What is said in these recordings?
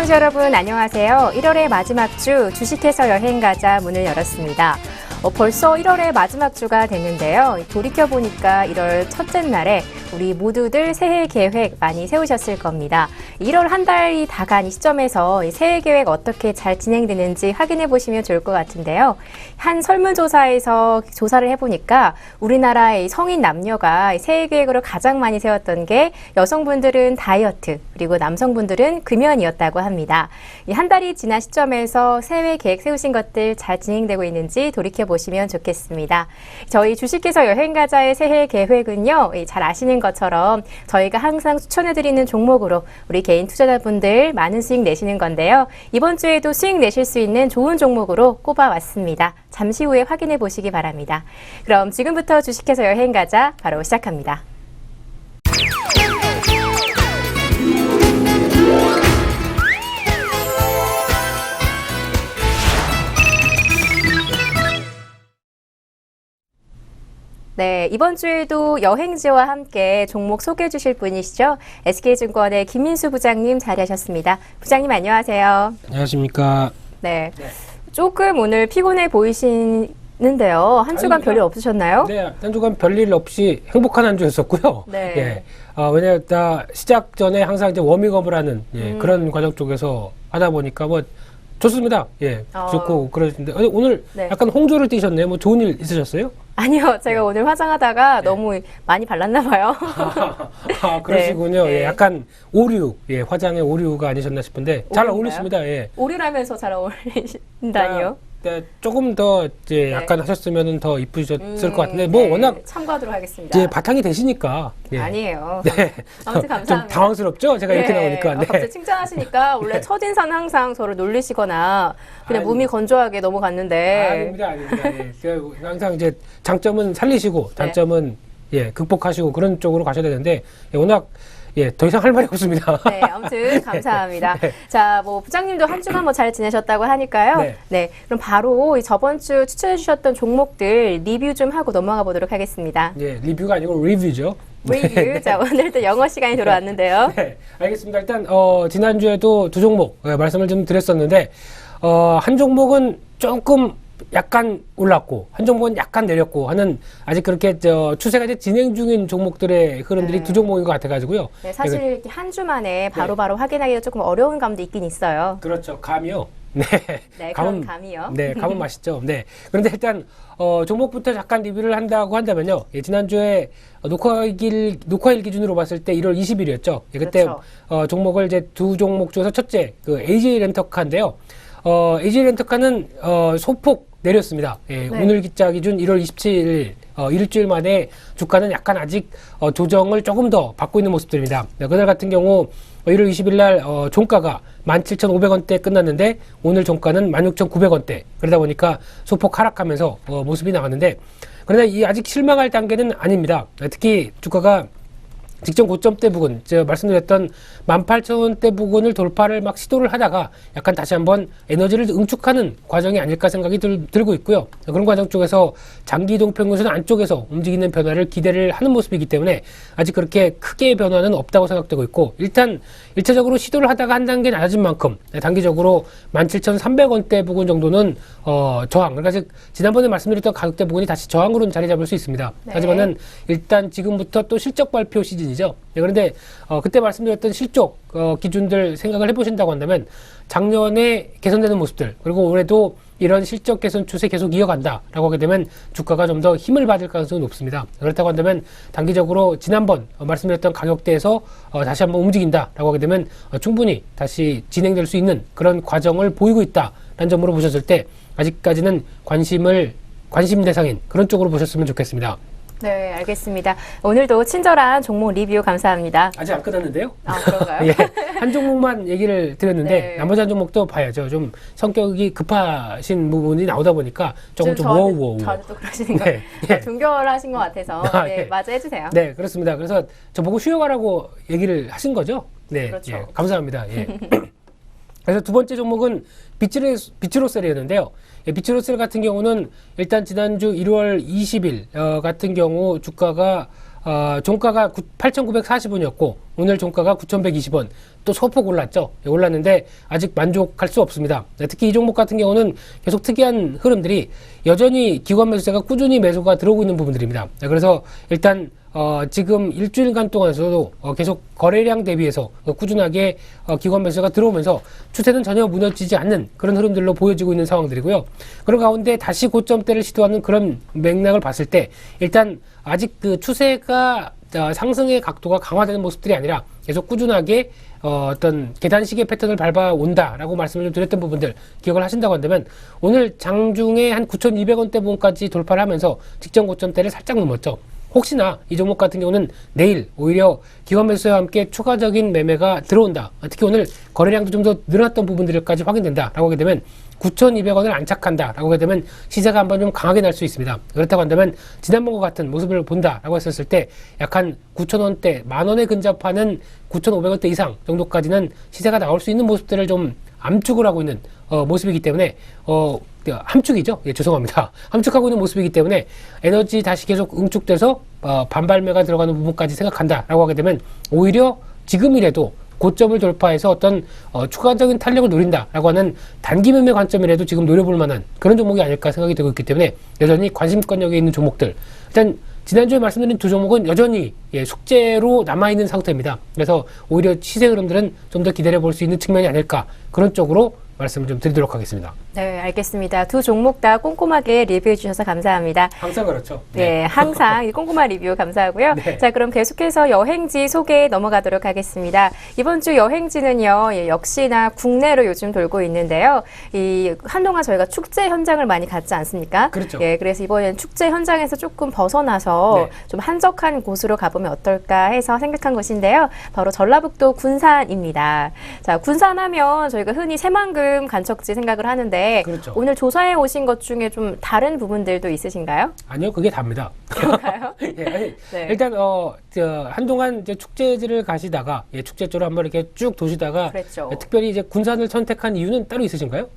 시청자 여러분 안녕하세요. 1월의 마지막 주 주식해서 여행 가자 문을 열었습니다. 벌써 1월의 마지막 주가 됐는데요. 돌이켜보니까 1월 첫째 날에 우리 모두들 새해 계획 많이 세우셨을 겁니다. 1월 한 달이 다 간 이 시점에서 새해 계획 어떻게 잘 진행되는지 확인해 보시면 좋을 것 같은데요. 한 설문조사에서 조사를 해보니까 우리나라의 성인 남녀가 새해 계획으로 가장 많이 세웠던 게 여성분들은 다이어트, 그리고 남성분들은 금연이었다고 합니다. 이 한 달이 지난 시점에서 새해 계획 세우신 것들 잘 진행되고 있는지 돌이켜보시면 좋겠습니다. 저희 주식해서 여행가자의 새해 계획은요, 잘 아시는 것처럼 저희가 항상 추천해드리는 종목으로 우리 개인 투자자분들 많은 수익 내시는 건데요. 이번 주에도 수익 내실 수 있는 좋은 종목으로 꼽아왔습니다. 잠시 후에 확인해 보시기 바랍니다. 그럼 지금부터 주식해서 여행가자 바로 시작합니다. 네, 이번 주에도 여행지와 함께 종목 소개해 주실 분이시죠. SK증권의 김민수 부장님 자리하셨습니다. 부장님 안녕하세요. 안녕하십니까. 네, 조금 오늘 피곤해 보이시는데요. 한 주간 별일 없으셨나요? 네, 한 주간 별일 없이 행복한 한 주였었고요. 네. 예. 왜냐하면 시작 전에 항상 이제 워밍업을 하는 그런 과정 쪽에서 하다 보니까 뭐 좋습니다. 예, 좋고 그러는데 오늘 네. 약간 홍조를 띄셨네요. 뭐 좋은 일 있으셨어요? 아니요, 제가 오늘 화장하다가 너무 많이 발랐나 봐요. 그러시군요. 네. 예, 약간 오류, 화장의 오류가 아니셨나 싶은데 잘 오류인가요? 어울리십니다. 예. 오류라면서 잘 어울리신다니요? 네, 조금 더 이제 약간 하셨으면 더 이쁘셨을 것 같은데 뭐 워낙 참고하도록 하겠습니다. 이제 바탕이 되시니까. 예. 아니에요. 네. 아무튼 감사합니다. 좀 당황스럽죠? 제가 이렇게 나오니까. 네. 갑자기 칭찬하시니까 원래 첫인사는 항상 저를 놀리시거나 그냥 아니, 몸이 건조하게 넘어갔는데. 아닙니다. 예. 제가 항상 이제 장점은 살리시고 단점은 극복하시고 그런 쪽으로 가셔야 되는데 워낙 더 이상 할 말이 없습니다. 네, 아무튼 감사합니다. 네. 자, 뭐 부장님도 한 주간 뭐 잘 지내셨다고 하니까요. 네, 그럼 바로 저번 주 추천해 주셨던 종목들 리뷰 좀 하고 넘어가 보도록 하겠습니다. 예, 리뷰가 아니고 리뷰죠. 리뷰. 네. 자, 오늘도 영어 시간이 돌아왔는데요. 네, 알겠습니다. 일단 지난주에도 두 종목 말씀을 좀 드렸었는데 한 종목은 조금 약간 올랐고 한 종목은 약간 내렸고 하는 아직 그렇게 추세가 이제 진행 중인 종목들의 흐름들이 두 종목인 것 같아가지고요. 네, 사실 이렇게 한 주 만에 바로바로 확인하기가 조금 어려운 감도 있긴 있어요. 그렇죠. 감이요. 네. 그런 감이요. 네, 감은 맛있죠. 네. 그런데 일단 종목부터 잠깐 리뷰를 한다고 한다면요. 제지난주에 녹화일 기준으로 봤을 때 1월 20일이었죠. 그때 그렇죠. 종목을 이제 두 종목 중에서 첫째 그 AJ 렌터카인데요. AJ 렌터카는 소폭 내렸습니다. 예, 네. 오늘 기자 기준 1월 27일 일주일 만에 주가는 약간 아직 조정을 조금 더 받고 있는 모습들입니다. 네, 그날 같은 경우 1월 20일 날 종가가 17,500원대 끝났는데 오늘 종가는 16,900원대. 그러다 보니까 소폭 하락하면서 모습이 나왔는데 그러나 이 아직 실망할 단계는 아닙니다. 특히 주가가 직전 고점대 부근, 제가 말씀드렸던 18,000원대 부근을 돌파를 막 시도를 하다가 약간 다시 한번 에너지를 응축하는 과정이 아닐까 생각이 들고 있고요. 그런 과정 쪽에서 장기이동 평균선 안쪽에서 움직이는 변화를 기대를 하는 모습이기 때문에 아직 그렇게 크게 변화는 없다고 생각되고 있고 일단 1차적으로 시도를 하다가 한 단계 낮아진 만큼 단기적으로 17,300원대 부근 정도는 저항, 그러니까 즉 지난번에 말씀드렸던 가격대 부근이 다시 저항으로는 자리 잡을 수 있습니다. 네. 하지만은 일단 지금부터 또 실적 발표 시즌 이죠. 그런데 그때 말씀드렸던 실적 기준들 생각을 해보신다고 한다면 작년에 개선되는 모습들 그리고 올해도 이런 실적 개선 추세 계속 이어간다라고 하게 되면 주가가 좀 더 힘을 받을 가능성이 높습니다. 그렇다고 한다면 단기적으로 지난번 말씀드렸던 가격대에서 다시 한번 움직인다라고 하게 되면 충분히 다시 진행될 수 있는 그런 과정을 보이고 있다라는 점으로 보셨을 때 아직까지는 관심 대상인 그런 쪽으로 보셨으면 좋겠습니다. 네, 알겠습니다. 오늘도 친절한 종목 리뷰 감사합니다. 아직 안 끝났는데요? 아, 그런가요? 예, 한 종목만 얘기를 드렸는데 네. 나머지 한 종목도 봐야죠. 좀 성격이 급하신 부분이 나오다 보니까 조금 좀 워우워우. 저한테 또 그러시는 네, 거예요. 종결 하신 것 같아서 네, 예. 마저 해주세요. 네, 그렇습니다. 그래서 저보고 쉬어가라고 얘기를 하신 거죠? 네, 그렇죠. 예, 감사합니다. 예. 그래서 두 번째 종목은 비츠로셀이었는데요. 비츠로셀 같은 경우는 일단 지난주 1월 20일 같은 경우 주가가 종가가 8,940원이었고 오늘 종가가 9,120원 또 소폭 올랐죠. 올랐는데 아직 만족할 수 없습니다. 특히 이 종목 같은 경우는 계속 특이한 흐름들이 여전히 기관 매수세가 꾸준히 매수가 들어오고 있는 부분들입니다. 그래서 일단 지금 일주일간 동안에서도 계속 거래량 대비해서 꾸준하게 기관 매수가 들어오면서 추세는 전혀 무너지지 않는 그런 흐름들로 보여지고 있는 상황들이고요. 그런 가운데 다시 고점대를 시도하는 그런 맥락을 봤을 때 일단 아직 그 추세가 상승의 각도가 강화되는 모습들이 아니라 계속 꾸준하게 어떤 계단식의 패턴을 밟아온다라고 말씀을 좀 드렸던 부분들 기억을 하신다고 한다면 오늘 장중에 한 9,200원대 부분까지 돌파를 하면서 직전 고점대를 살짝 넘었죠. 혹시나 이 종목 같은 경우는 내일 오히려 기관 매수와 함께 추가적인 매매가 들어온다. 특히 오늘 거래량도 좀 더 늘어났던 부분들까지 확인된다라고 하게 되면 9,200원을 안착한다라고 하게 되면 시세가 한번 좀 강하게 날 수 있습니다. 그렇다고 한다면 지난번과 같은 모습을 본다라고 했었을 때 약간 9,000원대, 만원에 근접하는 9,500원대 이상 정도까지는 시세가 나올 수 있는 모습들을 좀 암축을 하고 있는 모습이기 때문에 함축이죠. 예, 죄송합니다. 함축하고 있는 모습이기 때문에 에너지 다시 계속 응축돼서 반발매가 들어가는 부분까지 생각한다라고 하게 되면 오히려 지금이라도 고점을 돌파해서 어떤 추가적인 탄력을 노린다라고 하는 단기 매매 관점이라도 지금 노려볼 만한 그런 종목이 아닐까 생각이 되고 있기 때문에 여전히 관심권역에 있는 종목들 일단 지난주에 말씀드린 두 종목은 여전히 숙제로 남아있는 상태입니다. 그래서 오히려 시세 흐름들은 좀 더 기다려 볼 수 있는 측면이 아닐까 그런 쪽으로 말씀을 좀 드리도록 하겠습니다. 네, 알겠습니다. 두 종목 다 꼼꼼하게 리뷰해 주셔서 감사합니다. 항상 그렇죠. 네, 항상 꼼꼼한 리뷰 감사하고요. 네. 자, 그럼 계속해서 여행지 소개 넘어가도록 하겠습니다. 이번 주 여행지는요, 역시나 국내로 요즘 돌고 있는데요. 한동안 저희가 축제 현장을 많이 갔지 않습니까? 그렇죠. 예, 그래서 이번엔 축제 현장에서 조금 벗어나서 네. 좀 한적한 곳으로 가보면 어떨까 해서 생각한 곳인데요. 바로 전라북도 군산입니다. 자, 군산하면 저희가 흔히 새만금 간척지 생각을 하는데 그렇죠. 오늘 조사해 오신 것 중에 좀 다른 부분들도 있으신가요? 아니요, 그게 답니다. 그런가요? 예, 아니, 네. 일단 한동안 이제 축제지를 가시다가 축제 쪽으로 한번 이렇게 쭉 도시다가 그랬죠. 특별히 이제 군산을 선택한 이유는 따로 있으신가요?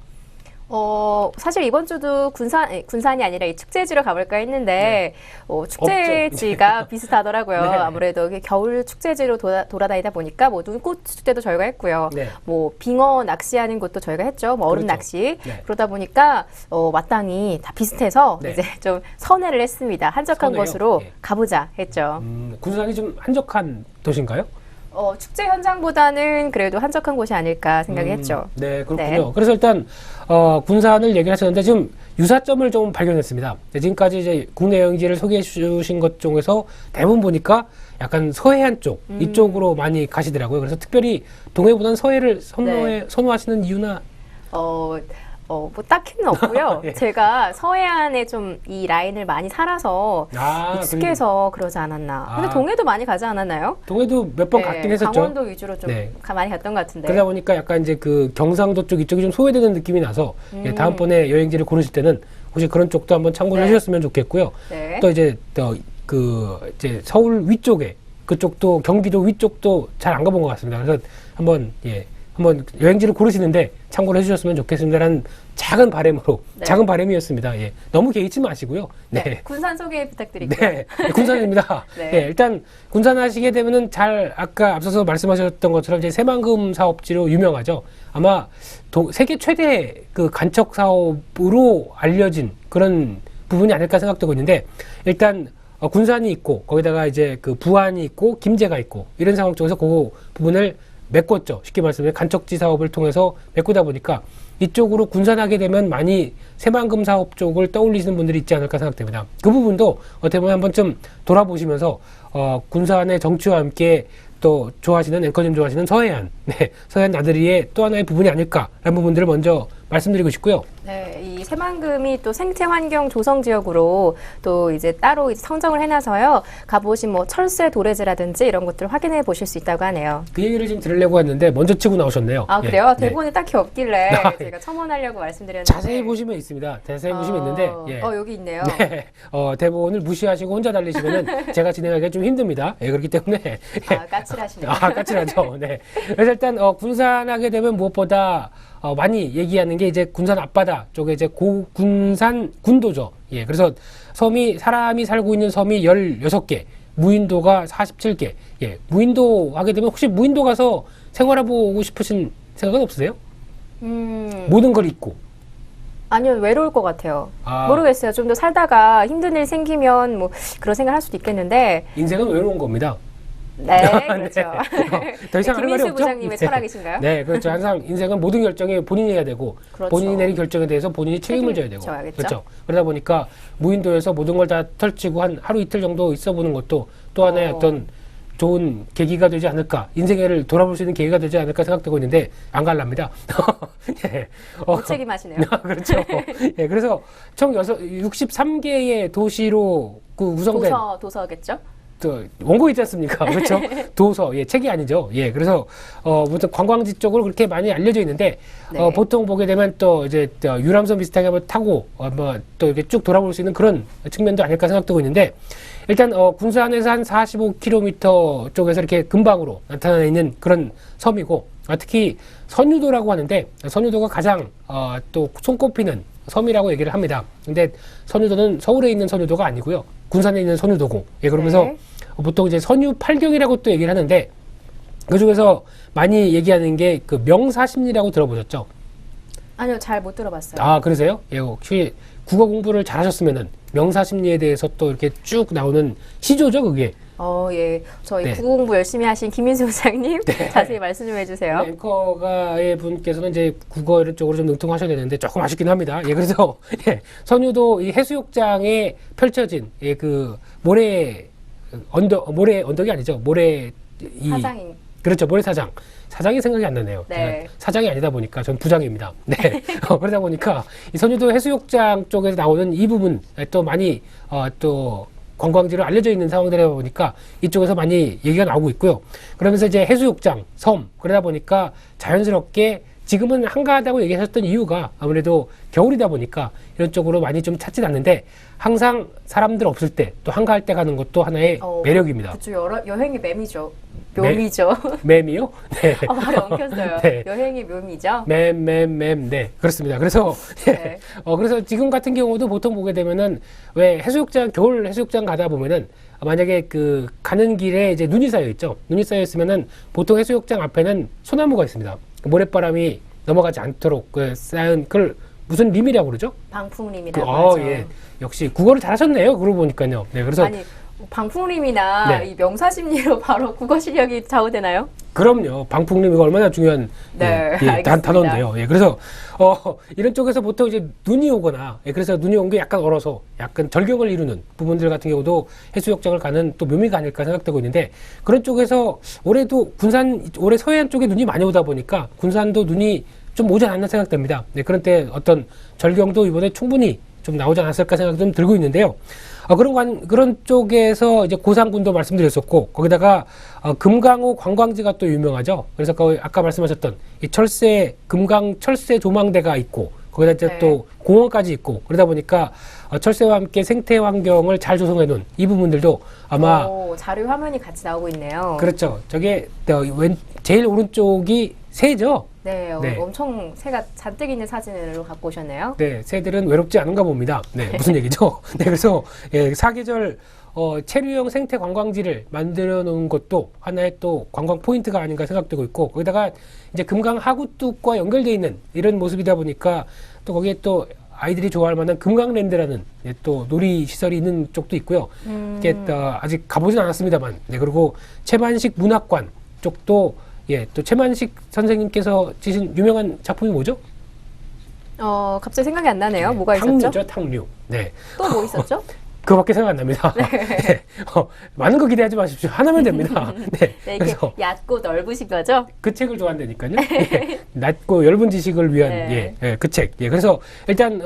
사실 이번 주도 군산이 아니라 이 축제지로 가볼까 했는데, 축제지가 비슷하더라고요. 네. 아무래도 이게 겨울 축제지로 돌아다니다 보니까, 뭐, 눈꽃 축제도 저희가 했고요. 네. 뭐, 빙어 낚시하는 것도 저희가 했죠. 뭐, 얼음 그렇죠. 낚시. 네. 그러다 보니까, 마땅히 다 비슷해서, 네. 이제 좀 선회를 했습니다. 한적한 선회요? 곳으로 예. 가보자 했죠. 군산이 좀 한적한 도시인가요? 축제 현장보다는 그래도 한적한 곳이 아닐까 생각이 했죠. 네, 그렇군요. 네. 그래서 일단 군산을 얘기를 하셨는데 지금 유사점을 좀 발견했습니다. 지금까지 이제 국내 여행지를 소개해 주신 것 중에서 대부분 보니까 약간 서해안 쪽 이쪽으로 많이 가시더라고요. 그래서 특별히 동해보다는 서해를 선호하시는 이유나 뭐 딱히는 없고요. 예. 제가 서해안에 좀 이 라인을 많이 살아서 익숙해서 그러지 않았나. 근데 동해도 많이 가지 않았나요? 동해도 몇 번 갔긴 했었죠. 강원도 위주로 좀 네. 많이 갔던 것 같은데. 그러다 보니까 약간 이제 그 경상도 쪽 이쪽이 좀 소외되는 느낌이 나서 다음번에 여행지를 고르실 때는 혹시 그런 쪽도 한번 참고를 해주셨으면 좋겠고요. 네. 또 이제 이제 서울 위쪽에 그쪽도 경기도 위쪽도 잘 안 가본 것 같습니다. 그래서 한번 여행지를 고르시는데 참고를 해주셨으면 좋겠습니다라는 작은 바람으로 작은 바람이었습니다. 예, 너무 개의치 마시고요. 네. 군산 소개 부탁드릴게요. 네, 군산입니다. 네. 네, 일단 군산 하시게 되면은 아까 앞서서 말씀하셨던 것처럼 이제 새만금 사업지로 유명하죠. 아마 세계 최대 그 간척 사업으로 알려진 그런 부분이 아닐까 생각되고 있는데 일단 군산이 있고 거기다가 이제 그 부안이 있고 김제가 있고 이런 상황 쪽에서 그 부분을 메꿨죠. 쉽게 말씀드리면 간척지 사업을 통해서 메꾸다 보니까 이쪽으로 군산하게 되면 많이 새만금 사업 쪽을 떠올리시는 분들이 있지 않을까 생각됩니다. 그 부분도 어떻게 보면 한 번쯤 돌아보시면서 군산의 정치와 함께 또 좋아하시는 앵커님 좋아하시는 서해안, 서해안 나들이의 또 하나의 부분이 아닐까라는 부분들을 먼저 말씀드리고 싶고요. 네, 이 새만금이 또 생태 환경 조성 지역으로 또 이제 따로 이제 선정을 해놔서요. 가보신 뭐 철새 도래지라든지 이런 것들을 확인해 보실 수 있다고 하네요. 그 얘기를 지금 들으려고 했는데 먼저 치고 나오셨네요. 아, 그래요? 네. 대본이 딱히 없길래 네. 제가 첨언하려고 말씀드렸는데. 자세히 보시면 있습니다. 자세히 보시면 있는데 여기 있네요. 네, 대본을 무시하시고 혼자 달리시면은 제가 진행하기가 좀 힘듭니다. 그렇기 때문에 까칠하시네요. 까칠하죠. 네. 그래서 일단 군산하게 되면 무엇보다 많이 얘기하는 게 이제 군산 앞바다 쪽에 이제 군산 군도죠. 예. 그래서 사람이 살고 있는 섬이 16개, 무인도가 47개. 예, 무인도 하게 되면 혹시 무인도 가서 생활해보고 싶으신 생각은 없으세요? 모든 걸 잊고. 아니요, 외로울 것 같아요. 아. 모르겠어요. 좀 더 살다가 힘든 일 생기면 뭐 그런 생각 할 수도 있겠는데. 인생은 외로운 겁니다. 네, 그렇죠. 더 이상 할 말이 김민수 없죠? 부장님의 철학이신가요? 네, 그렇죠. 항상 인생은 모든 결정이 본인이 해야 되고 그렇죠. 본인이 내린 결정에 대해서 본인이 책임을 져야 되고 져야겠죠. 그렇죠. 그러다 보니까 무인도에서 모든 걸 다 털치고 한 하루 이틀 정도 있어보는 것도 또 하나의 어떤 좋은 계기가 되지 않을까, 인생을 돌아볼 수 있는 계기가 되지 않을까 생각되고 있는데 안 갈랍니다. 예. 무책임하시네요. 그렇죠. 예, 그래서 총 63개의 도시로 그 구성된 도서겠죠? 원고 있지 않습니까? 그렇죠? 도서, 예, 책이 아니죠. 예, 그래서, 무슨 관광지 쪽으로 그렇게 많이 알려져 있는데, 네. 보통 보게 되면 또 이제 유람선 비슷하게 한번 타고, 또 이렇게 쭉 돌아볼 수 있는 그런 측면도 아닐까 생각되고 있는데, 일단, 군산에서 한 45km 쪽에서 이렇게 근방으로 나타나 있는 그런 섬이고, 특히 선유도라고 하는데, 선유도가 가장, 또 손꼽히는 섬이라고 얘기를 합니다. 근데 선유도는 서울에 있는 선유도가 아니고요. 군산에 있는 선유도고. 예, 그러면서 네. 보통 이제 선유팔경이라고 또 얘기를 하는데 그 중에서 많이 얘기하는 게 그 명사심리라고 들어보셨죠? 아니요, 잘 못 들어봤어요. 아, 그러세요? 예, 혹시 국어 공부를 잘하셨으면은 명사심리에 대해서 또 이렇게 쭉 나오는 시조죠, 그게. 예. 저희 네. 국어 공부 열심히 하신 김민수 부장님 네. 자세히 말씀 좀 해주세요. 앵커가의 분께서는 이제 국어 쪽으로 좀 능통하셔야 되는데 조금 아쉽긴 합니다. 예, 그래서 예, 선유도 이 해수욕장에 펼쳐진 예, 그 모래 언덕이 아니죠. 사장인. 그렇죠. 모래사장. 사장이 생각이 안 나네요. 네. 제가 사장이 아니다 보니까 전 부장입니다. 네. 그러다 보니까 이 선유도 해수욕장 쪽에서 나오는 이 부분 또 많이 또 관광지로 알려져 있는 상황들이다 보니까 이쪽에서 많이 얘기가 나오고 있고요. 그러면서 이제 해수욕장, 섬 그러다 보니까 자연스럽게 지금은 한가하다고 얘기하셨던 이유가 아무래도 겨울이다 보니까 이런 쪽으로 많이 좀 찾진 않는데 항상 사람들 없을 때 또 한가할 때 가는 것도 하나의 매력입니다. 그렇죠. 여행의 묘미죠. 묘미죠. 맴이요? 네. 말이 엉켰어요. 네. 여행의 묘미죠. 네, 그렇습니다. 그래서, 네. 그래서 지금 같은 경우도 보통 보게 되면은, 왜 겨울 해수욕장 가다 보면은, 만약에 그, 가는 길에 이제 눈이 쌓여 있죠. 눈이 쌓여 있으면은, 보통 해수욕장 앞에는 소나무가 있습니다. 모래바람이 넘어가지 않도록 그 쌓은, 그걸 무슨 림이라고 그러죠? 방풍림이라고 하죠. 예. 역시 국어를 잘하셨네요. 그러고 보니까요. 네, 그래서. 아니, 방풍림이나 네. 이 명사심리로 바로 국어 실력이 좌우되나요? 그럼요. 방풍림 이거 얼마나 중요한 네, 단어인데요. 알겠습니다. 예, 그래서 이런 쪽에서 보통 이제 눈이 오거나 그래서 눈이 온 게 약간 얼어서 약간 절경을 이루는 부분들 같은 경우도 해수욕장을 가는 또 묘미가 아닐까 생각되고 있는데 그런 쪽에서 올해도 올해 서해안 쪽에 눈이 많이 오다 보니까 군산도 눈이 좀 오지 않나 생각됩니다. 네, 그런 때 어떤 절경도 이번에 충분히 좀 나오지 않았을까 생각이 좀 들고 있는데요. 그런 쪽에서 이제 고산군도 말씀드렸었고, 거기다가, 금강호 관광지가 또 유명하죠. 그래서 아까 말씀하셨던 이 금강 철새 조망대가 있고, 거기다 이제 네. 또 공원까지 있고, 그러다 보니까 철새와 함께 생태 환경을 잘 조성해 놓은 이 부분들도 아마. 자료 화면이 같이 나오고 있네요. 그렇죠. 저게 제일 오른쪽이 새죠. 네, 네. 엄청 새가 잔뜩 있는 사진으로 갖고 오셨네요. 네, 새들은 외롭지 않은가 봅니다. 네, 무슨 얘기죠? 네, 그래서 예, 사계절 체류형 생태 관광지를 만들어 놓은 것도 하나의 또 관광 포인트가 아닌가 생각되고 있고 거기다가 이제 금강 하구뚝과 연결되어 있는 이런 모습이다 보니까 또 거기에 또 아이들이 좋아할 만한 금강랜드라는 예, 또 놀이 시설이 있는 쪽도 있고요. 이게 아직 가보진 않았습니다만, 네, 그리고 최만식 문학관 쪽도 예, 또 최만식 선생님께서 지신 유명한 작품이 뭐죠? 갑자기 생각이 안 나네요. 네, 뭐가 있었죠? 탕류죠, 탕류. 네. 또 뭐 있었죠? 그거밖에 생각 안 납니다. 네. 많은 거 기대하지 마십시오. 하나면 됩니다. 네. 네, 이렇게 그래서 얕고 넓으신 거죠? 그 책을 좋아한다니까요. 예. 낮고 엷은 지식을 위한 네. 그 책. 예. 그래서 일단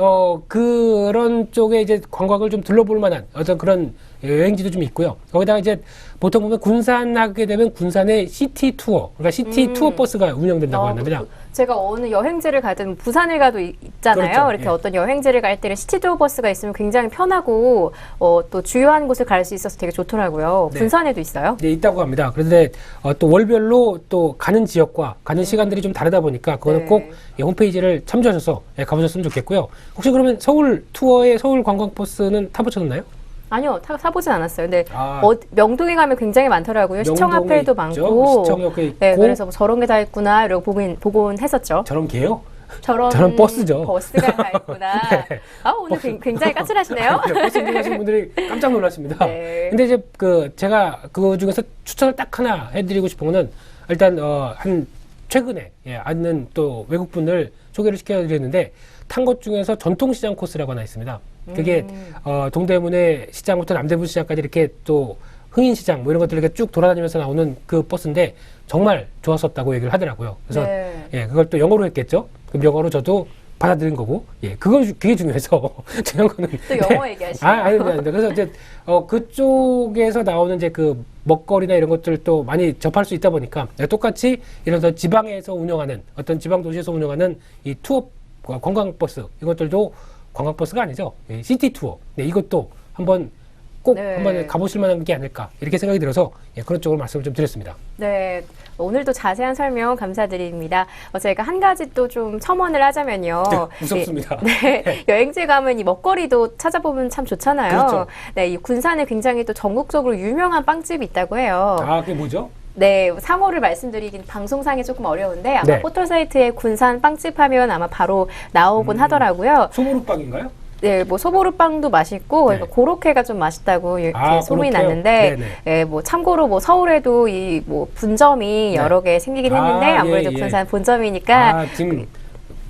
그런 쪽에 이제 관광을 좀 둘러볼 만한 어떤 그런 여행지도 좀 있고요. 거기다가 이제 보통 보면 군산 하게 되면 군산의 시티 투어, 그러니까 시티 투어 버스가 운영된다고 합니다. 제가 어느 여행지를 가든 부산을 가도 있잖아요. 그렇죠. 이렇게 예. 어떤 여행지를 갈 때는 시티투어 버스가 있으면 굉장히 편하고 또 주요한 곳을 갈 수 있어서 되게 좋더라고요. 네. 군산에도 있어요? 네, 있다고 합니다. 그런데 또 월별로 또 가는 지역과 가는 시간들이 좀 다르다 보니까 그거는 네. 꼭 홈페이지를 참조하셔서 가보셨으면 좋겠고요. 혹시 그러면 서울 투어의 서울 관광버스는 타보셨나요? 아니요, 사보진 않았어요. 근데 아. 명동에 가면 굉장히 많더라고요. 시청 명동에 앞에도 있죠. 많고. 시청 옆에 있고. 네, 그래서 뭐 저런 게 다 있구나 이러고 보곤 했었죠. 저런 게요? 저런 버스죠. 버스가 다 있구나. 네. 아, 오늘 굉장히 까칠하시네요. 버스 운전하시는 분들이 깜짝 놀랐습니다. 네. 근데 이제 제가 그 중에서 추천을 딱 하나 해드리고 싶은 거는 일단 한 최근에 아는 또 외국 분들 소개를 시켜드렸는데 탄 것 중에서 전통시장 코스라고 하나 있습니다. 그게 동대문의 시장부터 남대문 시장까지 이렇게 또 흥인시장 뭐 이런 것들 이렇게 쭉 돌아다니면서 나오는 그 버스인데 정말 좋았었다고 얘기를 하더라고요. 그래서 네. 그걸 또 영어로 했겠죠. 그럼 영어로 저도 받아들인 거고, 그게 중요해서 중요한 거는 또 영어 얘기하시네요. 아닙니다. 그래서 이제 그쪽에서 나오는 이제 그 먹거리나 이런 것들도 많이 접할 수 있다 보니까 똑같이 이런 지방에서 운영하는 어떤 지방 도시에서 운영하는 이 투어 관광버스 이것들도 관광버스가 아니죠. 시티 투어. 이것도 한번 꼭 한번 가보실 만한 게 아닐까 이렇게 생각이 들어서 그런 쪽으로 말씀을 좀 드렸습니다. 네, 오늘도 자세한 설명 감사드립니다. 저희가 한 가지 또 좀 첨언을 하자면요. 무섭습니다. 네, 여행지 가면 이 먹거리도 찾아보면 참 좋잖아요. 그렇죠. 네, 이 군산에 굉장히 또 전국적으로 유명한 빵집이 있다고 해요. 아, 그게 뭐죠? 네, 상호를 말씀드리긴 방송상에 조금 어려운데 아마 네. 포털사이트에 군산 빵집 하면 아마 바로 나오곤 하더라고요. 소보루빵인가요? 네, 뭐 소보루빵도 맛있고 네. 고로케가 좀 맛있다고 이렇게 소문이 그렇게요? 났는데, 네네. 예, 뭐 참고로 뭐 서울에도 이 뭐 분점이 여러 개 생기긴 했는데 아무래도 군산 본점이니까 지금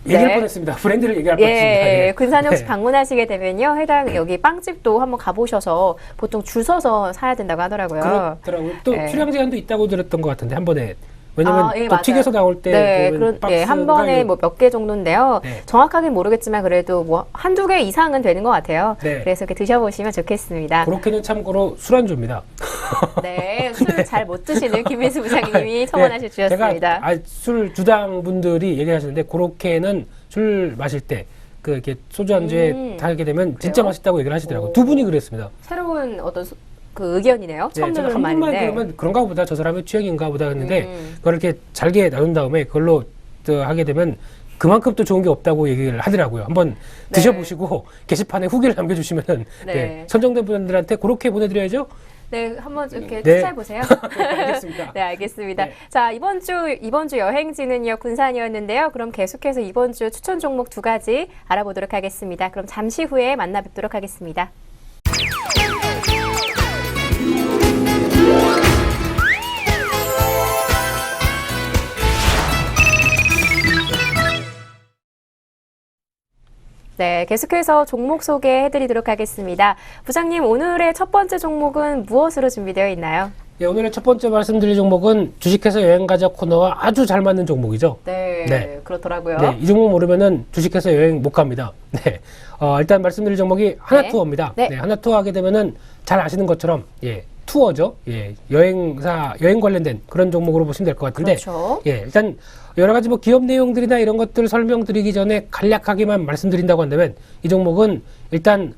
얘기할 네. 뻔했습니다. 브랜드를 얘기할 뻔했습니다. 예, 군산에 혹시 네. 방문하시게 되면요, 해당 여기 빵집도 한번 가보셔서 보통 줄 서서 사야 된다고 하더라고요. 그렇더라고요. 또 네. 수량 제한도 있다고 들었던 것 같은데 한 번에 왜냐면 또 맞아요. 튀겨서 나올 때 네, 보면 한 번에 뭐 몇 개 정도인데요. 네. 정확하게는 모르겠지만 그래도 뭐 한두 개 이상은 되는 것 같아요. 네. 그래서 이렇게 드셔보시면 좋겠습니다. 그렇게는 참고로 술안주입니다. 네, 술 잘 못 드시는 김민수 부장님이 첨언하실 주셨습니다. 제가 술 주당 분들이 얘기하시는데 그렇게는 술 마실 때 이렇게 소주 안주에 달게 되면 진짜 그래요? 맛있다고 얘기를 하시더라고요. 두 분이 그랬습니다. 새로운 어떤 그 의견이네요. 처음 제가 듣는 한 분만 말인데. 그러면 그런가 보다 저 사람의 취향인가 보다 했는데 그걸 이렇게 잘게 나눈 다음에 그걸로 또 하게 되면 그만큼 또 좋은 게 없다고 얘기를 하더라고요. 한번 드셔보시고 게시판에 후기를 남겨주시면은 선정된 분들한테 그렇게 보내드려야죠. 네, 한번 이렇게 네. 투자해보세요. 알겠습니다. 네, 알겠습니다. 네. 자, 이번 주 여행지는요, 군산이었는데요. 그럼 계속해서 이번 주 추천 종목 2가지 알아보도록 하겠습니다. 그럼 잠시 후에 만나 뵙도록 하겠습니다. 네, 계속해서 종목 소개해드리도록 하겠습니다. 부장님, 오늘의 첫 번째 종목은 무엇으로 준비되어 있나요? 네, 오늘의 첫 번째 말씀드릴 종목은 주식회사 여행가자 코너와 아주 잘 맞는 종목이죠. 네, 그렇더라고요. 네, 이 종목 모르면은 주식회사 여행 못 갑니다. 네, 일단 말씀드릴 종목이 하나투어입니다. 네. 네, 하나투어 하게 되면은 잘 아시는 것처럼 투어죠. 여행 관련된 그런 종목으로 보시면 될 것 같은데, 그렇죠. 일단 여러 가지 뭐 기업 내용들이나 이런 것들 설명드리기 전에 간략하게만 말씀드린다고 한다면 이 종목은 일단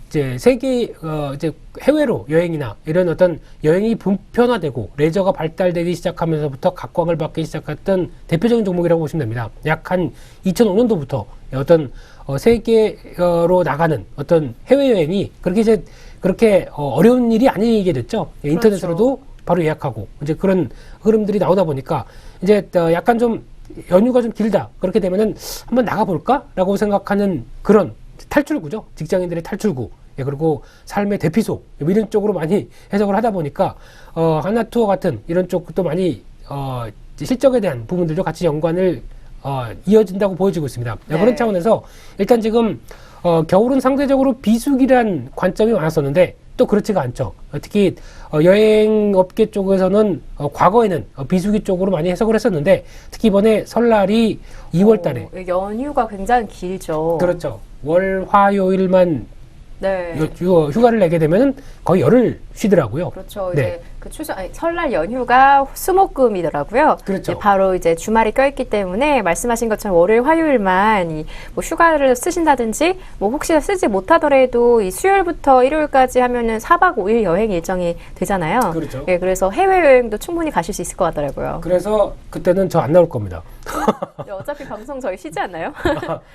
이제 이제 해외로 여행이나 이런 어떤 여행이 보편화되고 레저가 발달되기 시작하면서부터 각광을 받기 시작했던 대표적인 종목이라고 보시면 됩니다. 약 한 2005년도부터 어떤 세계로 나가는 어떤 해외 여행이 그렇게 어려운 일이 아니게 됐죠. 인터넷으로도 바로 예약하고 이제 그런 흐름들이 나오다 보니까 이제 약간 좀 연휴가 좀 길다 그렇게 되면은 한번 나가볼까라고 생각하는 그런 탈출구죠. 직장인들의 탈출구. 그리고 삶의 대피소 이런 쪽으로 많이 해석을 하다 보니까 하나투어 같은 이런 쪽도 많이 실적에 대한 부분들도 같이 연관을 이어진다고 보여지고 있습니다. 네. 그런 차원에서 일단 지금 겨울은 상대적으로 비수기란 관점이 많았었는데 또 그렇지가 않죠. 특히 여행업계 쪽에서는 과거에는 비수기 쪽으로 많이 해석을 했었는데 특히 이번에 설날이 2월 달에 연휴가 굉장히 길죠. 그렇죠. 월, 화, 요일만 네. 휴가를 내게 되면 거의 열흘 쉬더라고요. 그렇죠. 네. 이제 그 설날 연휴가 수목금이더라고요. 그렇죠. 이제 바로 이제 주말이 껴있기 때문에 말씀하신 것처럼 월요일, 화요일만 뭐 휴가를 쓰신다든지 뭐 혹시 쓰지 못하더라도 이 수요일부터 일요일까지 하면은 4박 5일 여행 일정이 되잖아요. 그렇죠. 그래서 해외 여행도 충분히 가실 수 있을 것 같더라고요. 그래서 그때는 저 안 나올 겁니다. 어차피 방송 저희 쉬지 않나요?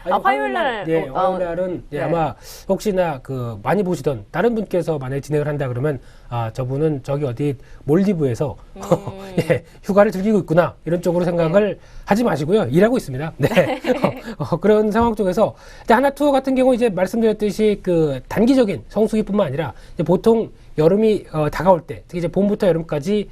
아니, 화요일 날. 네, 화요일 날은 예, 네. 아마 혹시나 그 많이 보시던 다른 분께서 만약에 진행을 한다 그러면 저분은 저기 어디 몰디브에서 예, 휴가를 즐기고 있구나 이런 쪽으로 생각을 하지 마시고요. 일하고 있습니다. 네. 그런 상황 쪽에서 하나투어 같은 경우 이제 말씀드렸듯이 그 단기적인 성수기뿐만 아니라 이제 보통 여름이 다가올 때, 특히 이제 봄부터 여름까지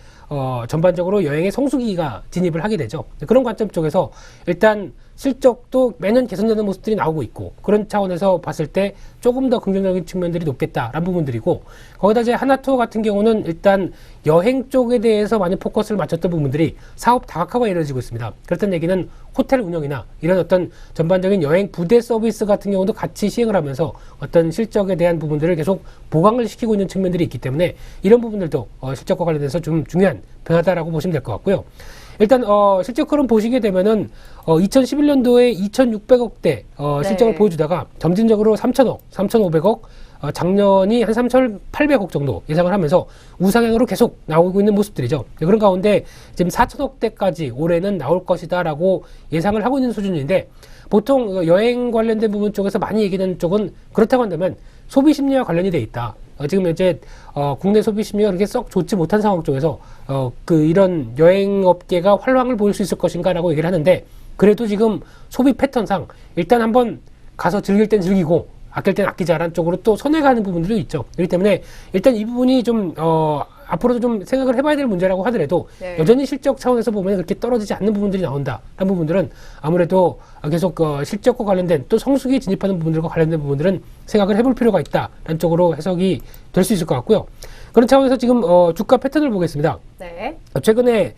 전반적으로 여행의 성수기가 진입을 하게 되죠. 그런 관점 쪽에서 일단 실적도 매년 개선되는 모습들이 나오고 있고, 그런 차원에서 봤을 때 조금 더 긍정적인 측면들이 높겠다라는 부분들이고, 거기다 이제 하나투어 같은 경우는 일단 여행 쪽에 대해서 많이 포커스를 맞췄던 부분들이 사업 다각화가 이루어지고 있습니다. 그렇다는 얘기는 호텔 운영이나 이런 어떤 전반적인 여행 부대 서비스 같은 경우도 같이 시행을 하면서 어떤 실적에 대한 부분들을 계속 보강을 시키고 있는 측면들이 있기 때문에 이런 부분들도 실적과 관련해서 좀 중요한 변화다라고 보시면 될 것 같고요. 일단 실적 흐름 보시게 되면은 2011년도에 2,600억대 실적을 네. 보여주다가 점진적으로 3,000억, 3,500억, 작년이 한 3,800억 정도 예상을 하면서 우상향으로 계속 나오고 있는 모습들이죠. 그런 가운데 지금 4,000억대까지 올해는 나올 것이다라고 예상을 하고 있는 수준인데, 보통 여행 관련된 부분 쪽에서 많이 얘기하는 쪽은 그렇다고 한다면 소비 심리와 관련이 돼 있다. 지금 현재 국내 소비 심리가 그렇게 썩 좋지 못한 상황 쪽에서 이런 여행 업계가 활황을 보일 수 있을 것인가라고 얘기를 하는데, 그래도 지금 소비 패턴상 일단 한번 가서 즐길 땐 즐기고 아낄 땐 아끼자라는 쪽으로 또 선회가는 부분들도 있죠. 그렇기 때문에 일단 이 부분이 좀 앞으로도 좀 생각을 해봐야 될 문제라고 하더라도 네. 여전히 실적 차원에서 보면 그렇게 떨어지지 않는 부분들이 나온다. 라는 부분들은 아무래도 계속 실적과 관련된 또 성수기에 진입하는 부분들과 관련된 부분들은 생각을 해볼 필요가 있다라는 쪽으로 해석이 될 수 있을 것 같고요. 그런 차원에서 지금 주가 패턴을 보겠습니다. 네. 최근에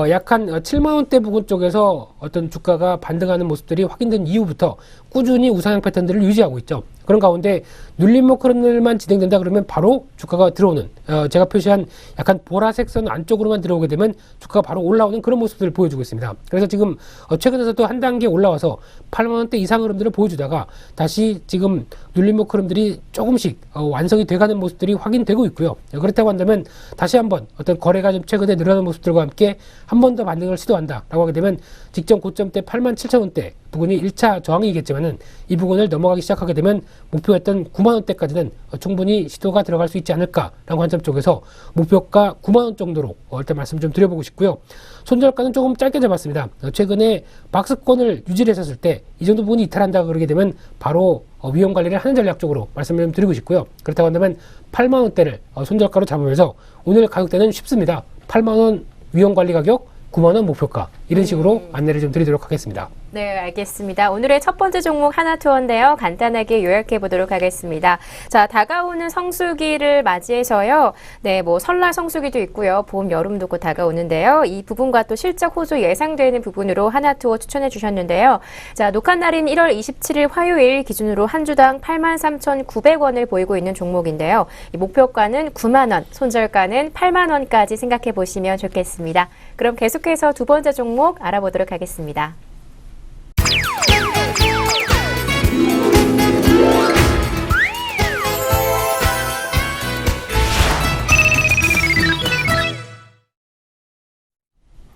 약 한 7만 원대 부근 쪽에서 어떤 주가가 반등하는 모습들이 확인된 이후부터 꾸준히 우상향 패턴들을 유지하고 있죠. 그런 가운데 눌림목 흐름들만 진행된다 그러면 바로 주가가 들어오는, 제가 표시한 약간 보라색 선 안쪽으로만 들어오게 되면 주가가 바로 올라오는 그런 모습들을 보여주고 있습니다. 그래서 지금 최근에서도 한 단계 올라와서 8만 원대 이상 흐름들을 보여주다가 다시 지금 눌림목 흐름들이 조금씩 완성이 돼가는 모습들이 확인되고 있고요. 그렇다고 한다면 다시 한번 어떤 거래가 좀 최근에 늘어나는 모습들과 함께 한 번 더 반등을 시도한다라고 하게 되면 직전 고점대 87,000원대 부근이 1차 저항이겠지만은 이 부근을 넘어가기 시작하게 되면 목표했던 9만 원대까지는 충분히 시도가 들어갈 수 있지 않을까라는 관점 쪽에서 목표가 9만 원 정도로 일단 말씀 좀 드려보고 싶고요. 손절가는 조금 짧게 잡았습니다. 최근에 박스권을 유지를 했었을 때 이 정도 부분이 이탈한다 그러게 되면 바로 위험 관리를 하는 전략적으로 말씀을 좀 드리고 싶고요. 그렇다고 한다면 8만 원대를 손절가로 잡으면서 오늘 가격대는 쉽습니다. 8만 원 위험 관리 가격, 9만 원 목표가, 이런 식으로 안내를 좀 드리도록 하겠습니다. 네, 알겠습니다. 오늘의 첫 번째 종목 하나투어인데요. 간단하게 요약해 보도록 하겠습니다. 자, 다가오는 성수기를 맞이해서요. 네, 뭐 설날 성수기도 있고요. 봄, 여름도 곧 다가오는데요. 이 부분과 또 실적 호조 예상되는 부분으로 하나투어 추천해 주셨는데요. 자, 녹화 날인 1월 27일 화요일 기준으로 한 주당 83,900원을 보이고 있는 종목인데요. 이 목표가는 9만 원, 손절가는 8만 원까지 생각해 보시면 좋겠습니다. 그럼 계속해서 두 번째 종목 알아보도록 하겠습니다.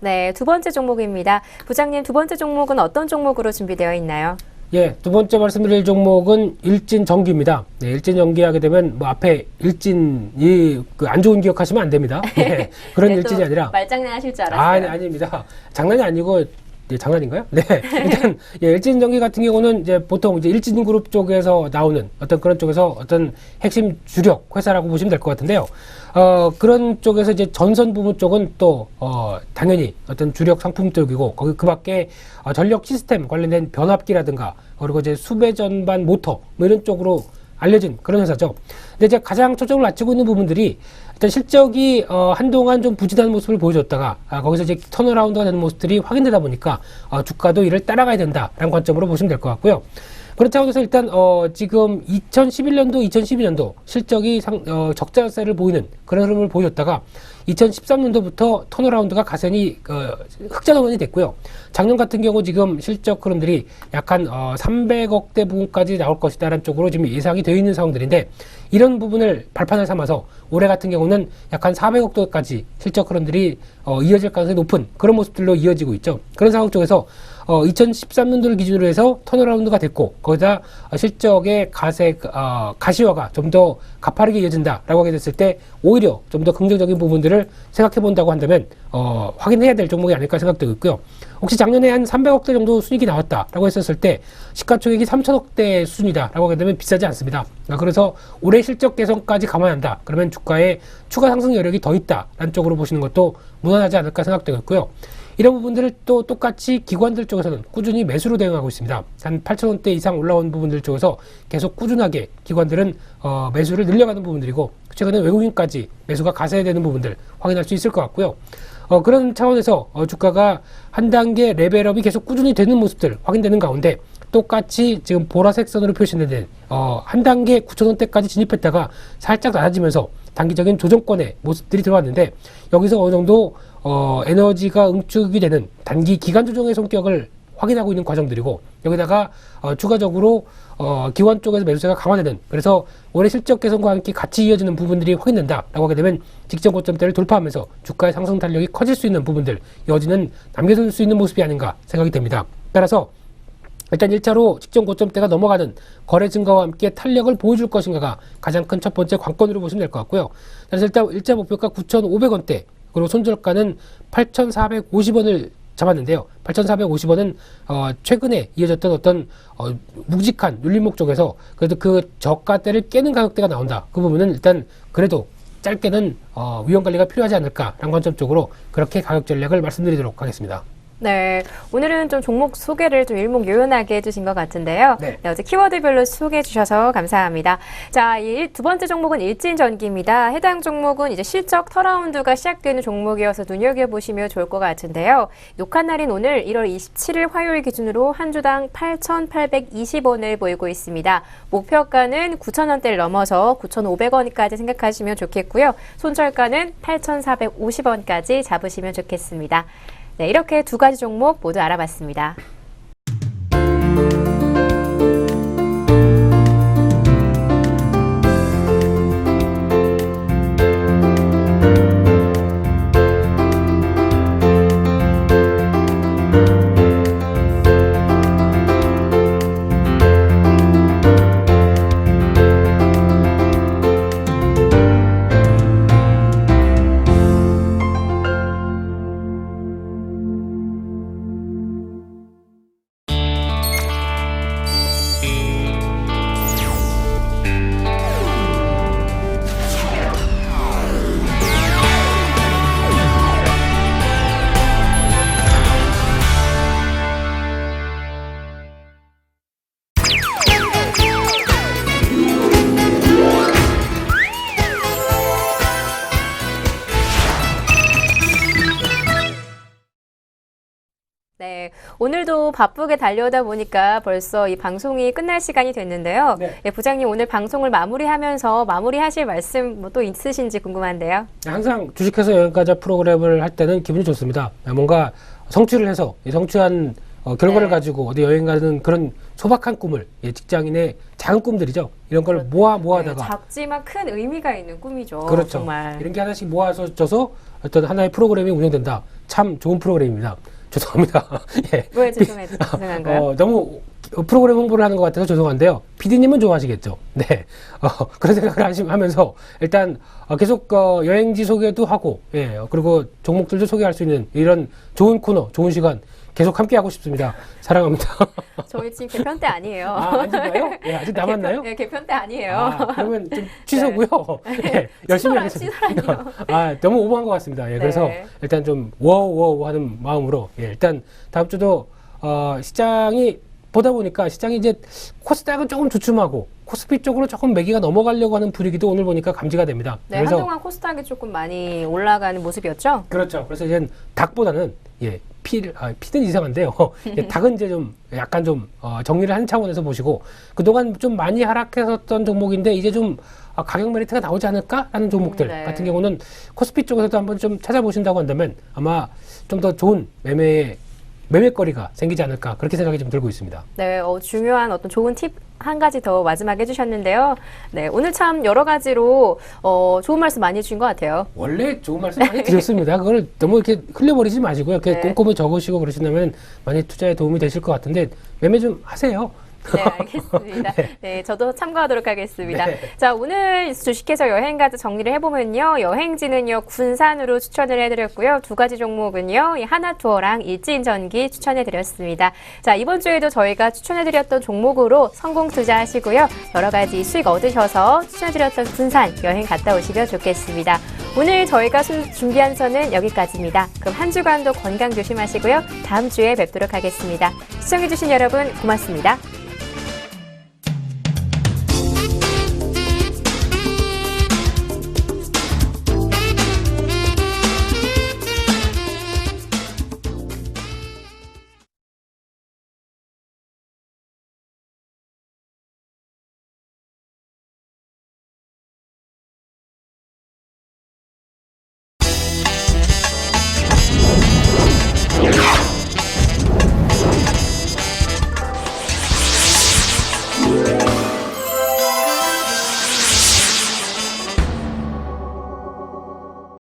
네, 두 번째 종목입니다. 부장님, 두 번째 종목은 어떤 종목으로 준비되어 있나요? 예, 두 번째 말씀드릴 종목은 일진전기입니다. 네, 일진전기 하게 되면 뭐 앞에 일진이 안 좋은 기억하시면 안 됩니다. 네, 그런 네, 일진이 아니라 말장난 하실 줄 알았어요. 네, 아닙니다. 장난이 아니고 장난인가요? 네. 일단 일진전기 같은 경우는 이제 보통 이제 일진그룹 쪽에서 나오는 어떤 그런 쪽에서 어떤 핵심 주력 회사라고 보시면 될 것 같은데요. 그런 쪽에서 이제 전선 부분 쪽은 또 당연히 어떤 주력 상품 쪽이고, 거기 그 밖에 전력 시스템 관련된 변압기라든가 그리고 이제 수배 전반 모터 뭐 이런 쪽으로 알려진 그런 회사죠. 근데 이제 가장 초점을 맞추고 있는 부분들이 일단 실적이 한동안 좀 부진한 모습을 보여줬다가 거기서 이제 턴어라운드가 되는 모습들이 확인되다 보니까 주가도 이를 따라가야 된다라는 관점으로 보시면 될 것 같고요. 그렇다고 해서 일단 지금 2011년도, 2012년도 실적이 적자세를 보이는 그런 흐름을 보였다가 2013년도부터 턴어라운드가 가세히 흑자전환이 됐고요. 작년 같은 경우 지금 실적 흐름들이 약간 300억대 부분까지 나올 것이다라는 쪽으로 지금 예상이 되어 있는 상황들인데, 이런 부분을 발판을 삼아서 올해 같은 경우는 약 한 400억 달러까지 실적 흐름들이 이어질 가능성이 높은 그런 모습들로 이어지고 있죠. 그런 상황 쪽에서 2013년도를 기준으로 해서 턴어라운드가 됐고 거기다 실적의 가시화가 좀 더 가파르게 이어진다라고 하게 됐을 때 오히려 좀 더 긍정적인 부분들을 생각해 본다고 한다면 확인해야 될 종목이 아닐까 생각되고 있고요. 혹시 작년에 한 300억대 정도 순이익이 나왔다라고 했었을 때 시가총액이 3천억대 수준이다라고 하게 되면 비싸지 않습니다. 그래서 올해 실적 개선까지 감안한다. 그러면 주가에 추가 상승 여력이 더 있다라는 쪽으로 보시는 것도 무난하지 않을까 생각되고 있고요. 이런 부분들을 또 똑같이 기관들 쪽에서는 꾸준히 매수로 대응하고 있습니다. 한 8,000원대 이상 올라온 부분들 쪽에서 계속 꾸준하게 기관들은 매수를 늘려가는 부분들이고 최근에 외국인까지 매수가 가세되는 부분들 확인할 수 있을 것 같고요. 그런 차원에서 주가가 한 단계 레벨업이 계속 꾸준히 되는 모습들 확인되는 가운데 똑같이 지금 보라색 선으로 표시된 한 단계 9,000원대까지 진입했다가 살짝 낮아지면서 단기적인 조정권의 모습들이 들어왔는데 여기서 어느 정도 에너지가 응축이 되는 단기 기간 조정의 성격을 확인하고 있는 과정들이고 여기다가 추가적으로 기관 쪽에서 매수세가 강화되는 그래서 올해 실적 개선과 함께 같이 이어지는 부분들이 확인된다라고 하게 되면 직전 고점대를 돌파하면서 주가의 상승 탄력이 커질 수 있는 부분들 여지는 남겨둘 수 있는 모습이 아닌가 생각이 됩니다. 따라서 일단 1차로 직전 고점대가 넘어가는 거래 증가와 함께 탄력을 보여줄 것인가가 가장 큰 첫 번째 관건으로 보시면 될 것 같고요. 그래서 일단 1차 목표가 9,500원대 그리고 손절가는 8,450원을 잡았는데요. 8,450원은 최근에 이어졌던 어떤 묵직한 눌림목 쪽에서 그래도 그 저가대를 깨는 가격대가 나온다. 그 부분은 일단 그래도 짧게는 위험관리가 필요하지 않을까라는 관점 쪽으로 그렇게 가격 전략을 말씀드리도록 하겠습니다. 네, 오늘은 좀 종목 소개를 좀 일목요연하게 해주신 것 같은데요. 네. 네, 어제 키워드별로 소개해 주셔서 감사합니다. 자, 두 번째 종목은 일진전기입니다. 해당 종목은 이제 실적 턴라운드가 시작되는 종목이어서 눈여겨보시면 좋을 것 같은데요. 녹화 날인 오늘 1월 27일 화요일 기준으로 한 주당 8,820원을 보이고 있습니다. 목표가는 9,000원대를 넘어서 9,500원까지 생각하시면 좋겠고요. 손절가는 8,450원까지 잡으시면 좋겠습니다. 네, 이렇게 두 가지 종목 모두 알아봤습니다. 네, 오늘도 바쁘게 달려오다 보니까 벌써 이 방송이 끝날 시간이 됐는데요. 네. 네, 부장님 오늘 방송을 마무리하면서 마무리하실 말씀 뭐 또 있으신지 궁금한데요. 항상 주식회사 여행가자 프로그램을 할 때는 기분이 좋습니다. 뭔가 성취를 해서 성취한 결과를 네. 가지고 어디 여행 가는 그런 소박한 꿈을 직장인의 작은 꿈들이죠. 이런 걸 모아다가 네, 작지만 큰 의미가 있는 꿈이죠. 그렇죠. 정말. 이런 게 하나씩 모아서 져서 어떤 하나의 프로그램이 운영된다. 참 좋은 프로그램입니다. 죄송합니다. 예. 왜 죄송한가요? 너무 프로그램 홍보를 하는 것 같아서 죄송한데요. PD님은 좋아하시겠죠. 네. 그런 생각을 하면서 일단 계속 여행지 소개도 하고, 예. 그리고 종목들도 소개할 수 있는 이런 좋은 코너, 좋은 시간 계속 함께 하고 싶습니다. 사랑합니다. 저희 지금 개편 때 아니에요. 아닌가요? 예, 아직 남았나요? 네, 개편 때 아니에요. 그러면 좀 취소고요. 예, 열심히 하겠습니다. 너무 오버한 것 같습니다. 예, 그래서 네. 일단 좀 워워 하는 마음으로 일단 다음 주도 시장이 보다 보니까 시장이 이제 코스닥은 조금 주춤하고 코스피 쪽으로 조금 매기가 넘어가려고 하는 분위기도 오늘 보니까 감지가 됩니다. 네, 그래서 한동안 코스닥이 조금 많이 올라가는 모습이었죠? 그렇죠. 그래서 이제 닭보다는 피는 이상한데요. 닭은 이제 좀 약간 좀 정리를 한 차원에서 보시고 그동안 좀 많이 하락했었던 종목인데 이제 좀 가격 메리트가 나오지 않을까라는 종목들 네. 같은 경우는 코스피 쪽에서도 한번 좀 찾아보신다고 한다면 아마 좀 더 좋은 매매거리가 생기지 않을까 그렇게 생각이 좀 들고 있습니다. 네, 중요한 어떤 좋은 팁 한 가지 더 마지막에 해주셨는데요. 네, 오늘 참 여러 가지로 좋은 말씀 많이 해주신 것 같아요. 원래 좋은 말씀 많이 드렸습니다. 그걸 너무 이렇게 흘려버리지 마시고요. 이렇게 네. 꼼꼼히 적으시고 그러신다면 많이 투자에 도움이 되실 것 같은데 매매 좀 하세요. 네, 알겠습니다. 네, 저도 참고하도록 하겠습니다. 네. 자, 오늘 주식회사 여행가자 정리를 해보면요. 여행지는요, 군산으로 추천을 해드렸고요. 두 가지 종목은요, 이 하나투어랑 일진전기 추천해드렸습니다. 자, 이번 주에도 저희가 추천해드렸던 종목으로 성공 투자하시고요. 여러 가지 수익 얻으셔서 추천해드렸던 군산 여행 갔다 오시면 좋겠습니다. 오늘 저희가 준비한 선은 여기까지입니다. 그럼 한 주간도 건강 조심하시고요. 다음 주에 뵙도록 하겠습니다. 시청해주신 여러분 고맙습니다.